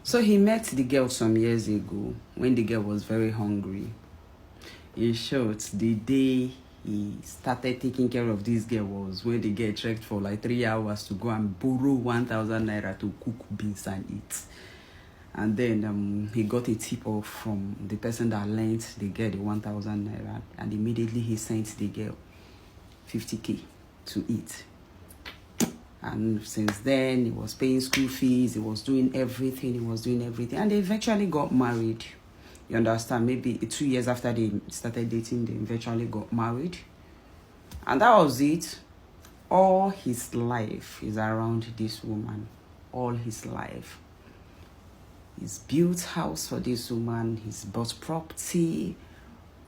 So he met the girl some years ago when the girl was very hungry. In short, the day he started taking care of this girl was when the girl trekked for like 3 hours to go and borrow 1,000 naira to cook beans and eat. And then he got a tip off from the person that lent the girl the 1,000 naira, and immediately he sent the girl 50k to eat. And since then, he was paying school fees, he was doing everything, and they eventually got married. You understand? Maybe 2 years after they started dating, they eventually got married. And that was it. All his life is around this woman. All his life. He's built house for this woman. He's bought property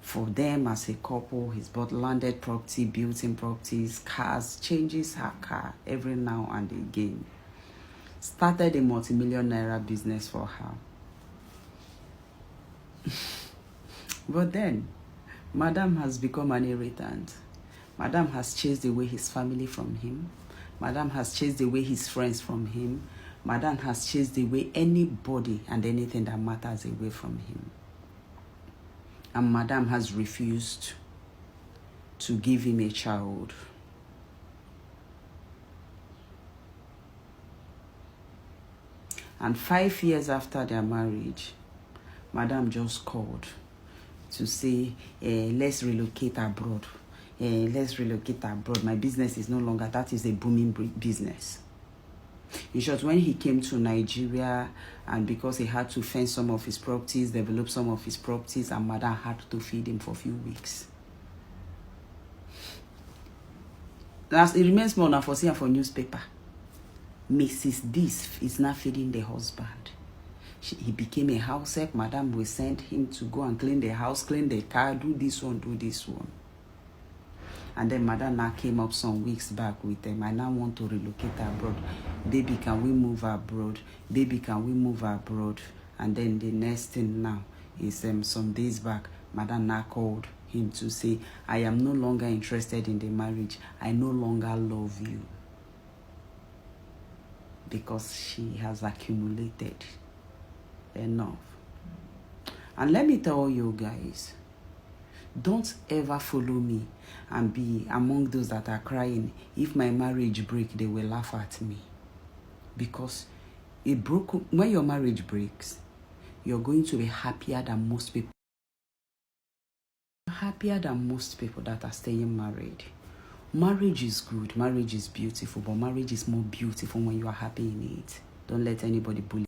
for them as a couple. He's bought landed property, built-in properties, cars, changes her car every now and again. Started a multi-million naira business for her. But then, Madam has become an irritant. Madam has chased away his family from him. Madam has chased away his friends from him. Madam has chased away anybody and anything that matters away from him. And Madam has refused to give him a child. And 5 years after their marriage, Madam just called to say, let's relocate abroad. Let's relocate abroad. My business is no longer, that is a booming business. In short, when he came to Nigeria, and because he had to fence some of his properties, develop some of his properties, and Madam had to feed him for a few weeks. It remains more than for seeing for newspaper. Mrs. This is not feeding the husband. He became a house help. Madam will send him to go and clean the house, clean the car, do this one, do this one. And then Madam now came up some weeks back with them. I now want to relocate abroad. Baby, can we move abroad? Baby, can we move abroad? And then the next thing now is some days back, Madam now called him to say, I am no longer interested in the marriage. I no longer love you. Because she has accumulated enough. And let me tell you guys, don't ever follow me and be among those that are crying. If my marriage breaks, they will laugh at me. Because when your marriage breaks, you're going to be happier than most people. Happier than most people that are staying married. Marriage is good, marriage is beautiful, but marriage is more beautiful when you are happy in it. Don't let anybody bully